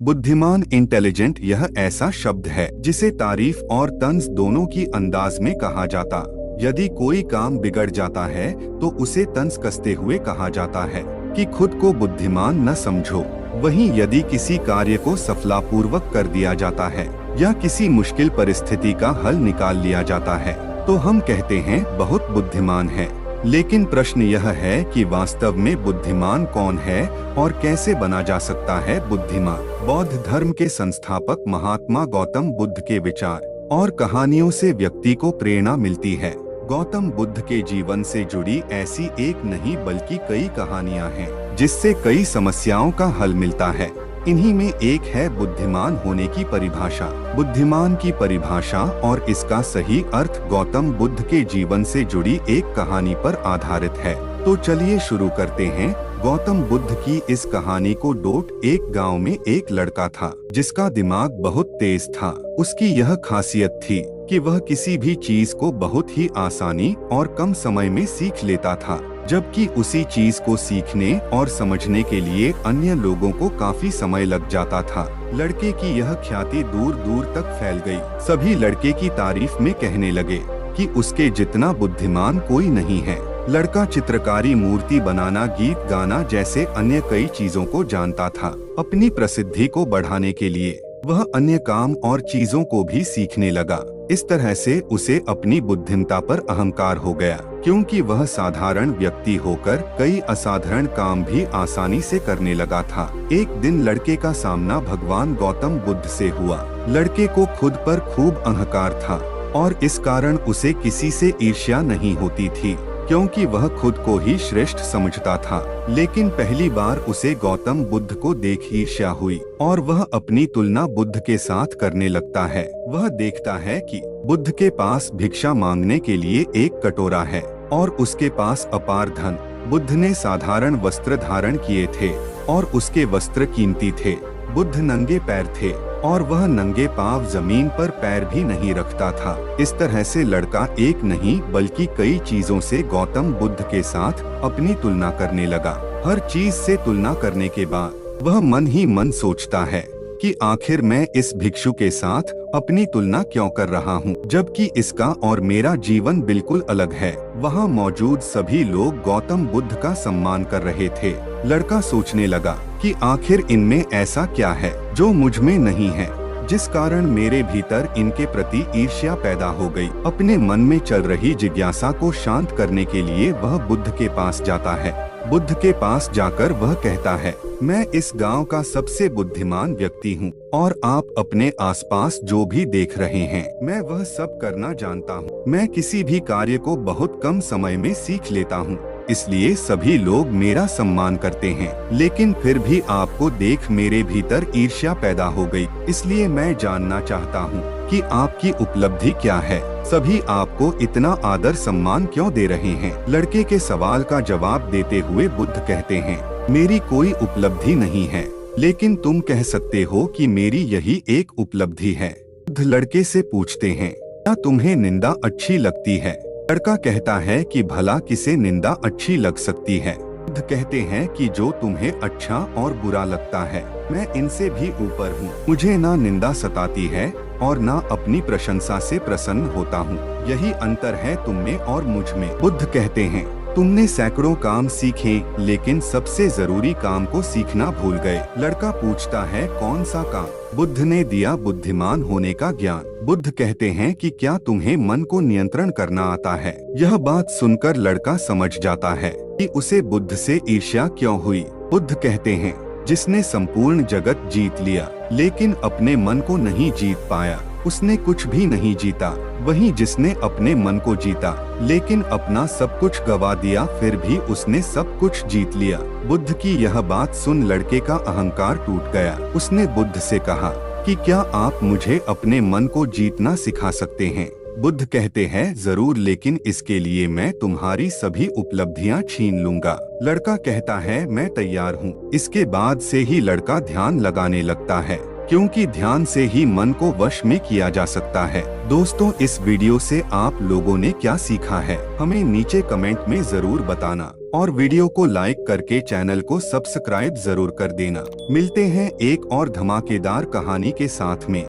बुद्धिमान इंटेलिजेंट यह ऐसा शब्द है जिसे तारीफ और तंज दोनों की अंदाज में कहा जाता। यदि कोई काम बिगड़ जाता है तो उसे तंज कसते हुए कहा जाता है कि खुद को बुद्धिमान न समझो। वहीं यदि किसी कार्य को सफलतापूर्वक कर दिया जाता है या किसी मुश्किल परिस्थिति का हल निकाल लिया जाता है तो हम कहते हैं बहुत बुद्धिमान है। लेकिन प्रश्न यह है कि वास्तव में बुद्धिमान कौन है और कैसे बना जा सकता है बुद्धिमान। बौद्ध धर्म के संस्थापक महात्मा गौतम बुद्ध के विचार और कहानियों से व्यक्ति को प्रेरणा मिलती है। गौतम बुद्ध के जीवन से जुड़ी ऐसी एक नहीं बल्कि कई कहानियां हैं जिससे कई समस्याओं का हल मिलता है। इन्हीं में एक है बुद्धिमान होने की परिभाषा। बुद्धिमान की परिभाषा और इसका सही अर्थ गौतम बुद्ध के जीवन से जुड़ी एक कहानी पर आधारित है। तो चलिए शुरू करते हैं। गौतम बुद्ध की इस कहानी को डोट एक गांव में एक लड़का था जिसका दिमाग बहुत तेज था। उसकी यह खासियत थी कि वह किसी भी चीज को बहुत ही आसानी और कम समय में सीख लेता था, जबकि उसी चीज को सीखने और समझने के लिए अन्य लोगों को काफी समय लग जाता था। लड़के की यह ख्याति दूर दूर तक फैल गई। सभी लड़के की तारीफ में कहने लगे कि उसके जितना बुद्धिमान कोई नहीं है। लड़का चित्रकारी, मूर्ति बनाना, गीत गाना जैसे अन्य कई चीजों को जानता था। अपनी प्रसिद्धि को बढ़ाने के लिए वह अन्य काम और चीजों को भी सीखने लगा। इस तरह से उसे अपनी बुद्धिमत्ता पर अहंकार हो गया, क्योंकि वह साधारण व्यक्ति होकर कई असाधारण काम भी आसानी से करने लगा था। एक दिन लड़के का सामना भगवान गौतम बुद्ध से हुआ। लड़के को खुद पर खूब अहंकार था और इस कारण उसे किसी से ईर्ष्या नहीं होती थी, क्योंकि वह खुद को ही श्रेष्ठ समझता था। लेकिन पहली बार उसे गौतम बुद्ध को देख ईर्ष्या हुई और वह अपनी तुलना बुद्ध के साथ करने लगता है। वह देखता है कि बुद्ध के पास भिक्षा मांगने के लिए एक कटोरा है और उसके पास अपार धन। बुद्ध ने साधारण वस्त्र धारण किए थे और उसके वस्त्र कीमती थे। बुद्ध नंगे पैर थे और वह नंगे पांव जमीन पर पैर भी नहीं रखता था। इस तरह से लड़का एक नहीं बल्कि कई चीजों से गौतम बुद्ध के साथ अपनी तुलना करने लगा। हर चीज से तुलना करने के बाद वह मन ही मन सोचता है कि आखिर मैं इस भिक्षु के साथ अपनी तुलना क्यों कर रहा हूँ, जबकि इसका और मेरा जीवन बिल्कुल अलग है। वहाँ मौजूद सभी लोग गौतम बुद्ध का सम्मान कर रहे थे। लड़का सोचने लगा कि आखिर इनमें ऐसा क्या है जो मुझ में नहीं है, जिस कारण मेरे भीतर इनके प्रति ईर्ष्या पैदा हो गई। अपने मन में चल रही जिज्ञासा को शांत करने के लिए वह बुद्ध के पास जाता है। बुद्ध के पास जाकर वह कहता है, मैं इस गांव का सबसे बुद्धिमान व्यक्ति हूँ और आप अपने आसपास जो भी देख रहे हैं मैं वह सब करना जानता हूँ। मैं किसी भी कार्य को बहुत कम समय में सीख लेता हूँ, इसलिए सभी लोग मेरा सम्मान करते हैं। लेकिन फिर भी आपको देख मेरे भीतर ईर्ष्या पैदा हो गई। इसलिए मैं जानना चाहता हूँ कि आपकी उपलब्धि क्या है। सभी आपको इतना आदर सम्मान क्यों दे रहे हैं? लड़के के सवाल का जवाब देते हुए बुद्ध कहते हैं, मेरी कोई उपलब्धि नहीं है, लेकिन तुम कह सकते हो कि मेरी यही एक उपलब्धि है। बुद्ध लड़के से पूछते हैं, क्या तुम्हें निंदा अच्छी लगती है? लड़का कहता है कि भला किसे निंदा अच्छी लग सकती है? बुद्ध कहते हैं कि जो तुम्हें अच्छा और बुरा लगता है मैं इनसे भी ऊपर हूँ। मुझे ना निंदा सताती है और ना अपनी प्रशंसा से प्रसन्न होता हूँ। यही अंतर है तुम में और मुझ में। बुद्ध कहते हैं, तुमने सैकड़ों काम सीखे लेकिन सबसे जरूरी काम को सीखना भूल गए। लड़का पूछता है, कौन सा काम? बुद्ध ने दिया बुद्धिमान होने का ज्ञान। बुद्ध कहते हैं कि क्या तुम्हें मन को नियंत्रण करना आता है? यह बात सुनकर लड़का समझ जाता है कि उसे बुद्ध से ईर्ष्या क्यों हुई। बुद्ध कहते हैं, जिसने संपूर्ण जगत जीत लिया लेकिन अपने मन को नहीं जीत पाया उसने कुछ भी नहीं जीता। वहीं जिसने अपने मन को जीता लेकिन अपना सब कुछ गवा दिया फिर भी उसने सब कुछ जीत लिया। बुद्ध की यह बात सुन लड़के का अहंकार टूट गया। उसने बुद्ध से कहा कि क्या आप मुझे अपने मन को जीतना सिखा सकते हैं? बुद्ध कहते हैं, जरूर, लेकिन इसके लिए मैं तुम्हारी सभी उपलब्धियां छीन लूंगा। लड़का कहता है, मैं तैयार हूँ। इसके बाद से ही लड़का ध्यान लगाने लगता है, क्योंकि ध्यान से ही मन को वश में किया जा सकता है। दोस्तों, इस वीडियो से आप लोगों ने क्या सीखा है हमें नीचे कमेंट में जरूर बताना। और वीडियो को लाइक करके चैनल को सब्सक्राइब जरूर कर देना। मिलते हैं एक और धमाकेदार कहानी के साथ में।